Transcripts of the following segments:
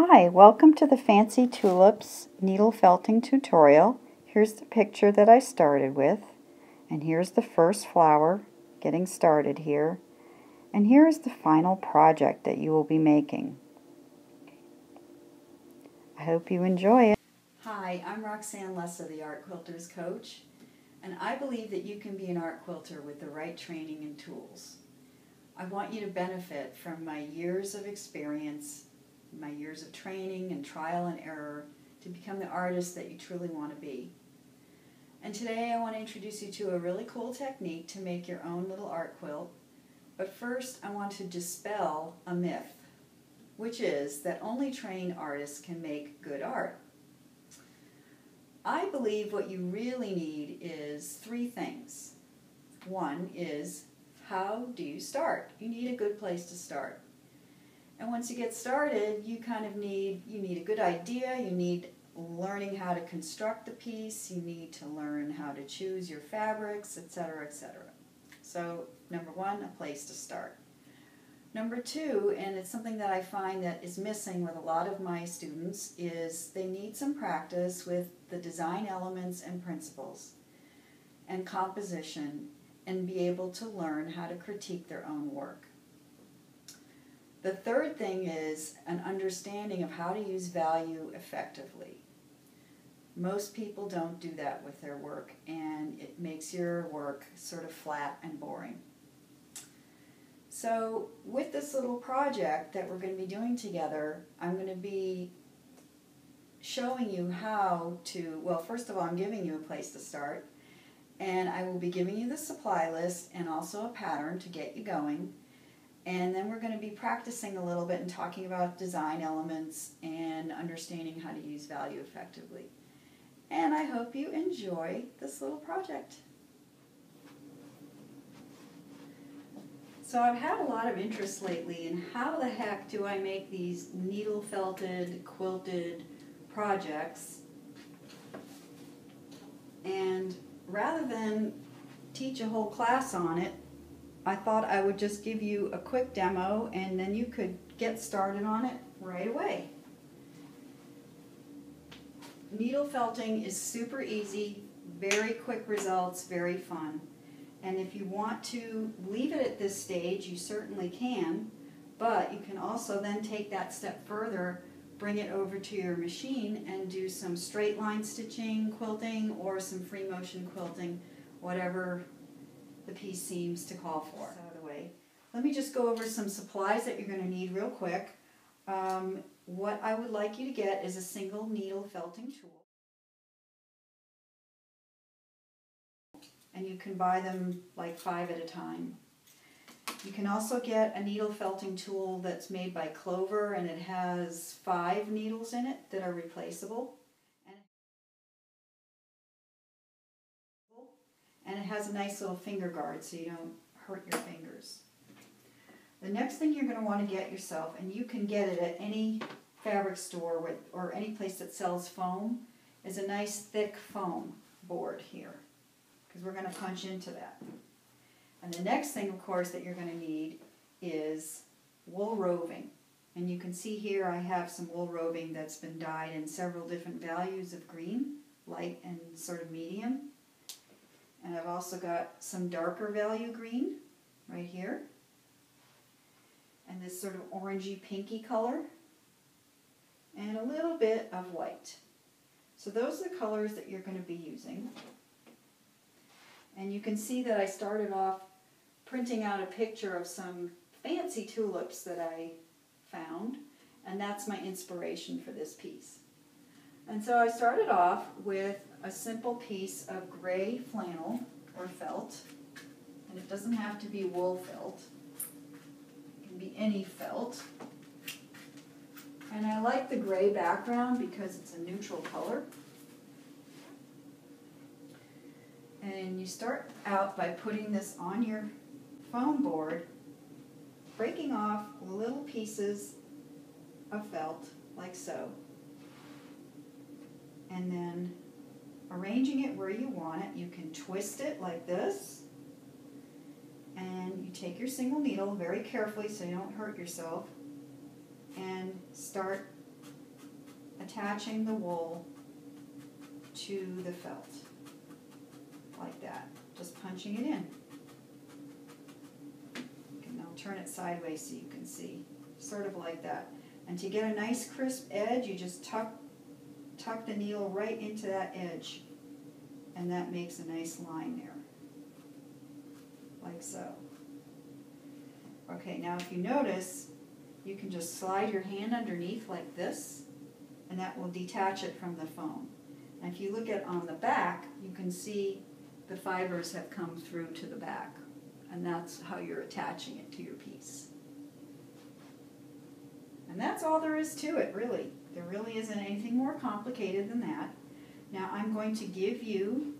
Hi, welcome to the Fancy Tulips needle felting tutorial. Here's the picture that I started with, and here's the first flower getting started here, and here is the final project that you will be making. I hope you enjoy it. Hi, I'm Roxane Lessa, the Art Quilters Coach, and I believe that you can be an art quilter with the right training and tools. I want you to benefit from my years of experience, my years of training and trial and error to become the artist that you truly want to be. And today I want to introduce you to a really cool technique to make your own little art quilt. But first I want to dispel a myth, which is that only trained artists can make good art. I believe what you really need is three things. One is, how do you start? You need a good place to start. And once you get started, you need a good idea, you need learning how to construct the piece, you need to learn how to choose your fabrics, etc., etc. So, number one, a place to start. Number two, and it's something that I find that is missing with a lot of my students, is they need some practice with the design elements and principles and composition and be able to learn how to critique their own work. The third thing is an understanding of how to use value effectively. Most people don't do that with their work, and it makes your work sort of flat and boring. So with this little project that we're going to be doing together, I'm going to be showing you how to, well, first of all, I'm giving you a place to start, and I will be giving you the supply list and also a pattern to get you going. And then we're going to be practicing a little bit and talking about design elements and understanding how to use value effectively. And I hope you enjoy this little project. So I've had a lot of interest lately in how the heck do I make these needle felted, quilted projects. And rather than teach a whole class on it, I thought I would just give you a quick demo and then you could get started on it right away. Needle felting is super easy, very quick results, very fun. And if you want to leave it at this stage, you certainly can, but you can also then take that step further, bring it over to your machine and do some straight line stitching, quilting, or some free motion quilting, whatever the piece seems to call for. Out of the way. Let me just go over some supplies that you're going to need real quick. What I would like you to get is a single needle felting tool. And you can buy them like 5 at a time. You can also get a needle felting tool that's made by Clover, and it has 5 needles in it that are replaceable. And it has a nice little finger guard so you don't hurt your fingers. The next thing you're going to want to get yourself, and you can get it at any fabric store or any place that sells foam, is a nice thick foam board here, because we're going to punch into that. And the next thing, of course, that you're going to need is wool roving. And you can see here I have some wool roving that's been dyed in several different values of green, light and sort of medium. And I've also got some darker value green right here. And this sort of orangey pinky color. And a little bit of white. So those are the colors that you're going to be using. And you can see that I started off printing out a picture of some fancy tulips that I found. And that's my inspiration for this piece. And so I started off with a simple piece of gray flannel or felt, and it doesn't have to be wool felt, it can be any felt. And I like the gray background because it's a neutral color. And you start out by putting this on your foam board, breaking off little pieces of felt like so. And then arranging it where you want it. You can twist it like this, and you take your single needle very carefully so you don't hurt yourself, and start attaching the wool to the felt, like that, just punching it in. And I'll turn it sideways so you can see, sort of like that. And to get a nice crisp edge, you just tuck the needle right into that edge, and that makes a nice line there, like so. Okay, now if you notice, you can just slide your hand underneath like this, and that will detach it from the foam. And if you look at on the back, you can see the fibers have come through to the back, and that's how you're attaching it to your piece. And that's all there is to it, really. There really isn't anything more complicated than that. Now I'm going to give you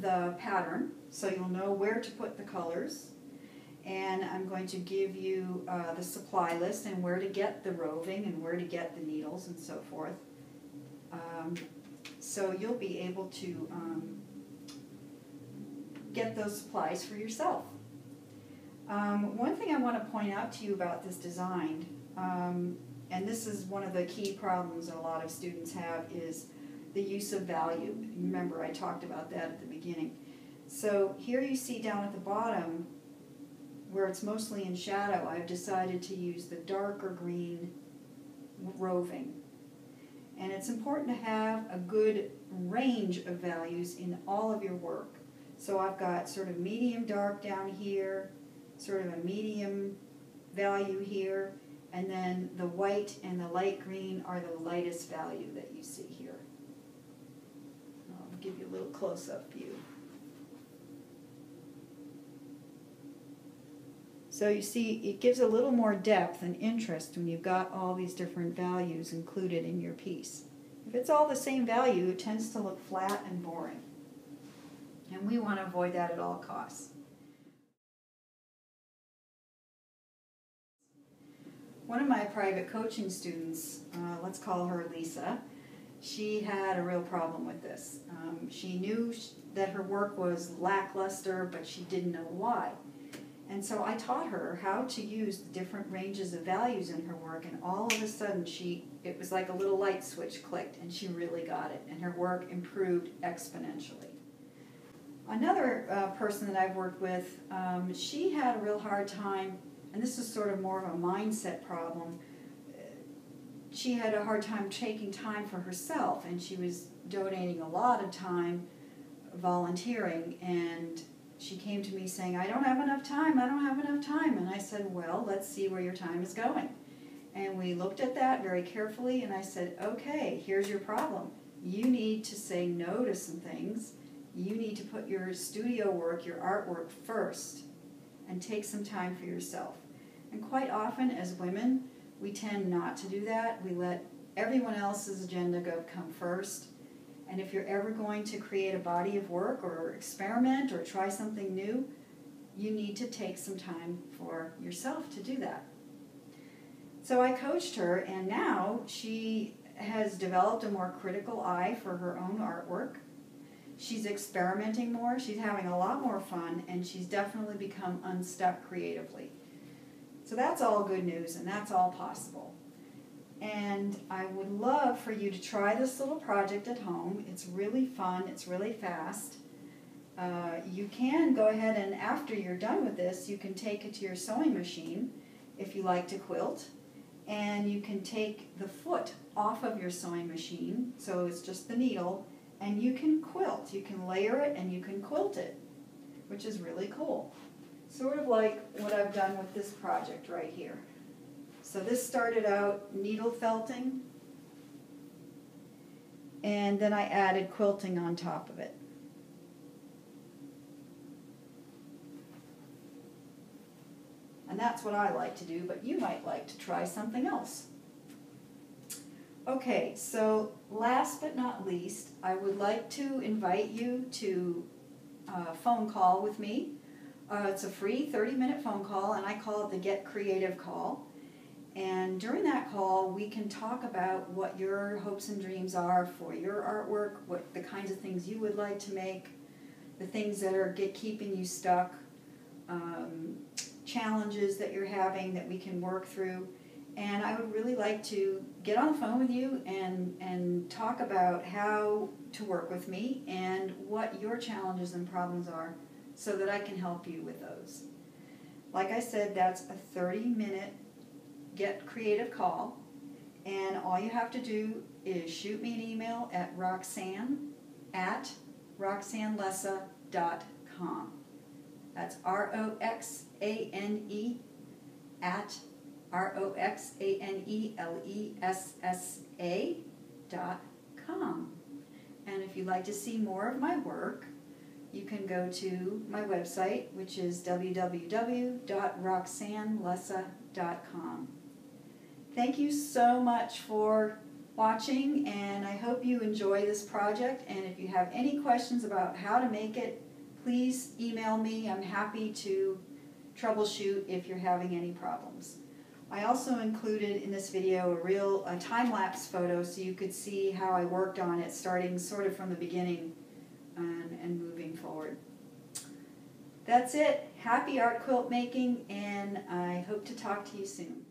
the pattern so you'll know where to put the colors, and I'm going to give you the supply list and where to get the roving and where to get the needles and so forth. So you'll be able to get those supplies for yourself. One thing I want to point out to you about this design, and this is one of the key problems that a lot of students have, is the use of value. Remember, I talked about that at the beginning. So here you see down at the bottom, where it's mostly in shadow, I've decided to use the darker green roving. And it's important to have a good range of values in all of your work. So I've got sort of medium dark down here, sort of a medium value here, and then the white and the light green are the lightest value that you see here. I'll give you a little close-up view. So you see, it gives a little more depth and interest when you've got all these different values included in your piece. If it's all the same value, it tends to look flat and boring. And we want to avoid that at all costs. One of my private coaching students, let's call her Lisa, she had a real problem with this. She knew that her work was lackluster, but she didn't know why. And so I taught her how to use the different ranges of values in her work, and all of a sudden it was like a little light switch clicked, and she really got it, and her work improved exponentially. Another person that I've worked with, she had a real hard time, and this is sort of more of a mindset problem. She had a hard time taking time for herself, and she was donating a lot of time volunteering, and she came to me saying, I don't have enough time, I don't have enough time. And I said, well, let's see where your time is going. And we looked at that very carefully, and I said, okay, here's your problem. You need to say no to some things. You need to put your studio work, your artwork first, and take some time for yourself. And quite often, as women, we tend not to do that. We let everyone else's agenda come first. And if you're ever going to create a body of work or experiment or try something new, you need to take some time for yourself to do that. So I coached her, and now she has developed a more critical eye for her own artwork. She's experimenting more, she's having a lot more fun, and she's definitely become unstuck creatively. So that's all good news, and that's all possible. And I would love for you to try this little project at home. It's really fun, it's really fast. You can go ahead and after you're done with this, you can take it to your sewing machine if you like to quilt. And you can take the foot off of your sewing machine, so it's just the needle, and you can quilt. You can layer it and you can quilt it, which is really cool. Sort of like what I've done with this project right here. So this started out needle felting, and then I added quilting on top of it. And that's what I like to do, but you might like to try something else. Okay, so last but not least, I would like to invite you to a phone call with me. It's a free 30-minute phone call, and I call it the Get Creative Call. And during that call, we can talk about what your hopes and dreams are for your artwork, what the kinds of things you would like to make, the things that are keeping you stuck, challenges that you're having that we can work through. And I would really like to get on the phone with you and talk about how to work with me and what your challenges and problems are so that I can help you with those. Like I said, that's a 30-minute Get Creative call, and all you have to do is shoot me an email at roxane@roxanelessa.com. That's ROXANE at ROXANELESSA.com. And if you'd like to see more of my work, you can go to my website, which is www.roxanelessa.com. Thank you so much for watching, and I hope you enjoy this project. And if you have any questions about how to make it, please email me. I'm happy to troubleshoot if you're having any problems. I also included in this video a time-lapse photo so you could see how I worked on it, starting sort of from the beginning and moving forward. That's it. Happy art quilt making, and I hope to talk to you soon.